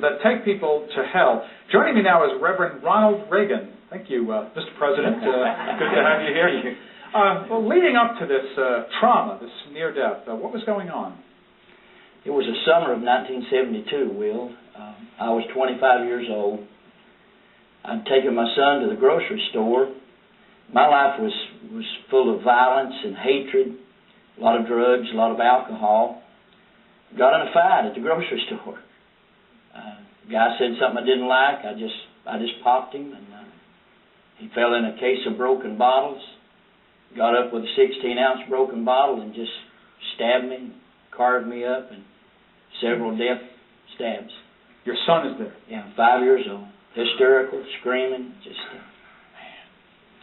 that take people to hell. Joining me now is Reverend Ronald Reagan. Thank you, Mr. President. Good to have you here. Well, leading up to this trauma, this near-death, what was going on? It was the summer of 1972, Will. I was 25 years old. I'd taken my son to the grocery store. My life was full of violence and hatred, a lot of drugs, a lot of alcohol. Got in a fight at the grocery store. Guy said something I didn't like. I just popped him, and he fell in a case of broken bottles. Got up with a 16-ounce broken bottle and just stabbed me, carved me up, and several death stabs. Your son is there? Yeah, 5 years old. Hysterical, screaming, just...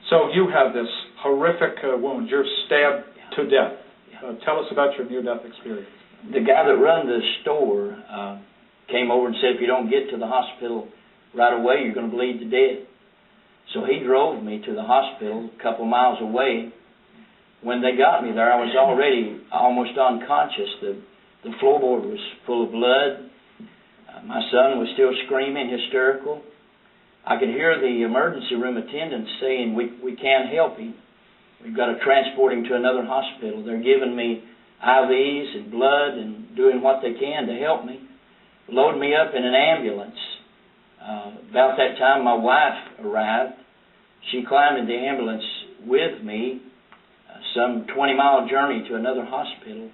So you have this horrific wound. You're stabbed to death. Yeah. Tell us about your near-death experience. The guy that run the store came over and said, if you don't get to the hospital right away, you're going to bleed to death. So he drove me to the hospital a couple miles away. When they got me there, I was already almost unconscious. The floorboard was full of blood. My son was still screaming, hysterical. I could hear the emergency room attendants saying, we can't help him. We've got to transport him to another hospital. They're giving me IVs and blood and doing what they can to help me. Load me up in an ambulance. About that time, my wife arrived. She climbed in the ambulance with me, some 20-mile journey to another hospital.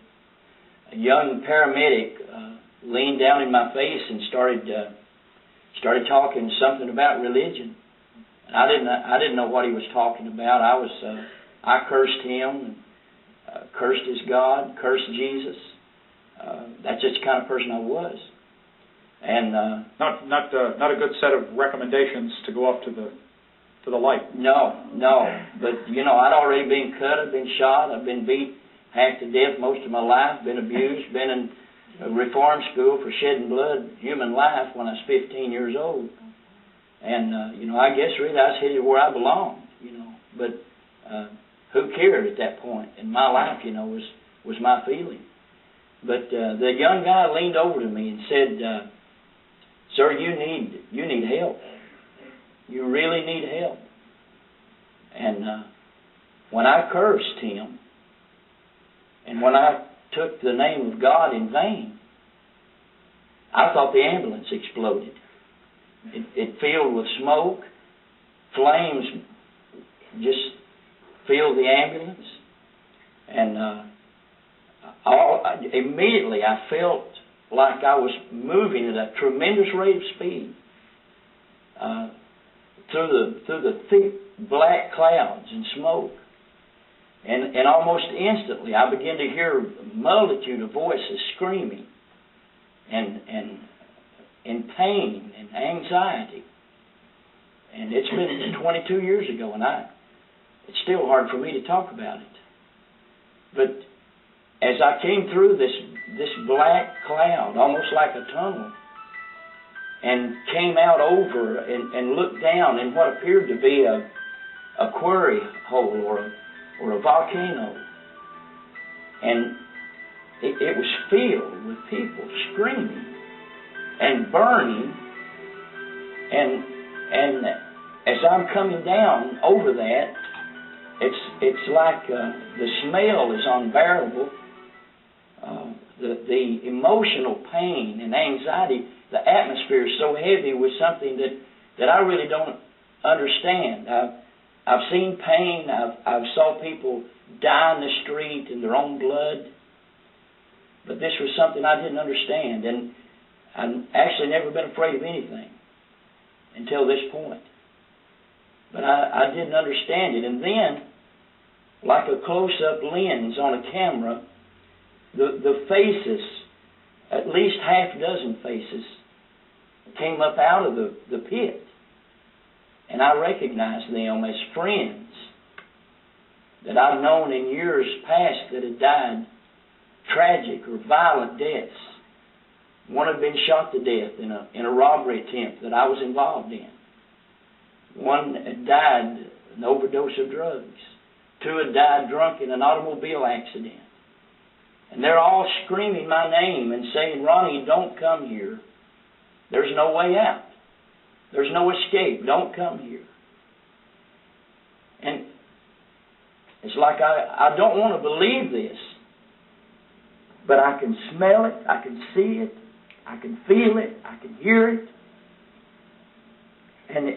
A young paramedic leaned down in my face and started talking something about religion. And I didn't know what he was talking about. I cursed him, cursed his God, cursed Jesus. That's just the kind of person I was. And not a good set of recommendations to go up to the light. No. But I'd already been cut. I'd been shot. I'd been beat half to death most of my life. Been abused. Been in a reform school for shedding blood, human life, when I was 15 years old. And I guess really I was headed where I belonged. But who cared at that point in my life? Was my feeling. But the young guy leaned over to me and said, "Sir, you need help. You really need help." And when I cursed him, and when I took the name of God in vain, I thought the ambulance exploded. It filled with smoke, flames just filled the ambulance, and immediately I felt like I was moving at a tremendous rate of speed through the thick black clouds and smoke. And almost instantly I began to hear a multitude of voices screaming and in pain and anxiety. And it's been 22 years ago, and it's still hard for me to talk about it. But as I came through this black cloud, almost like a tunnel, and came out over and looked down in what appeared to be a quarry hole or a volcano, and it was filled with people screaming and burning, and as I'm coming down over that, it's like the smell is unbearable. The emotional pain and anxiety, the atmosphere is so heavy with something that I really don't understand. I've seen pain. I've saw people die in the street in their own blood. But this was something I didn't understand. And I've actually never been afraid of anything until this point. But I didn't understand it. And then, like a close-up lens on a camera, the faces, at least half a dozen faces, came up out of the pit. And I recognized them as friends that I've known in years past that had died tragic or violent deaths. One had been shot to death in a robbery attempt that I was involved in. One had died an overdose of drugs. Two had died drunk in an automobile accident. And they're all screaming my name and saying, "Ronnie, don't come here. There's no way out. There's no escape. Don't come here. And it's like I don't want to believe this, but I can smell it, I can see it, I can feel it, I can hear it. And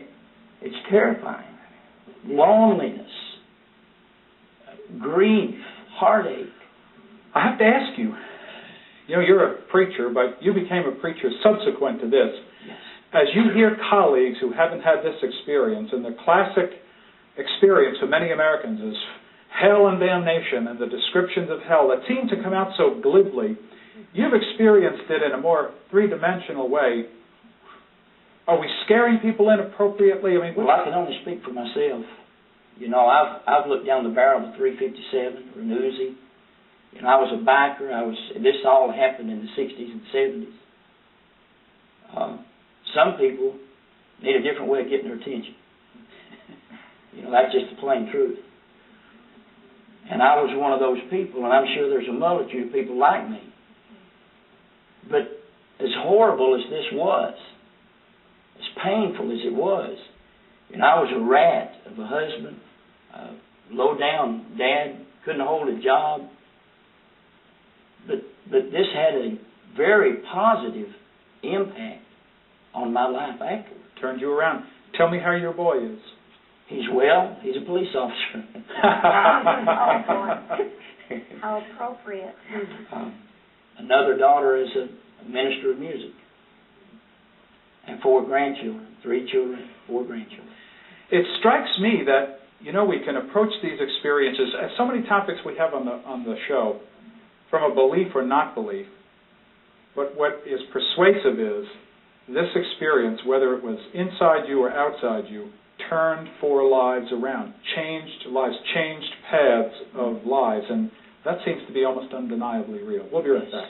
it's terrifying. Loneliness, grief, heartache. I have to ask you, you're a preacher, but you became a preacher subsequent to this. Yes. As you hear colleagues who haven't had this experience, and the classic experience for many Americans is hell and damnation and the descriptions of hell that seem to come out so glibly, you've experienced it in a more three-dimensional way. Are we scaring people inappropriately? Well, I can only speak for myself. I've looked down the barrel of the 357 or an Uzi. I was a biker. This all happened in the 60s and 70s. Some people need a different way of getting their attention. That's just the plain truth. And I was one of those people, and I'm sure there's a multitude of people like me. But as horrible as this was, as painful as it was, I was a rat of a husband, low-down dad, couldn't hold a job. But this had a very positive impact on my life afterward. Turned you around. Tell me how your boy is. He's well. He's a police officer. How appropriate. Another daughter is a minister of music. And 4 grandchildren. 3 children, 4 grandchildren. It strikes me that, we can approach these experiences, as so many topics we have on the show, from a belief or not belief. But what is persuasive is this experience, whether it was inside you or outside you, turned 4 lives around, changed lives, changed paths of lives, and that seems to be almost undeniably real. We'll be right back.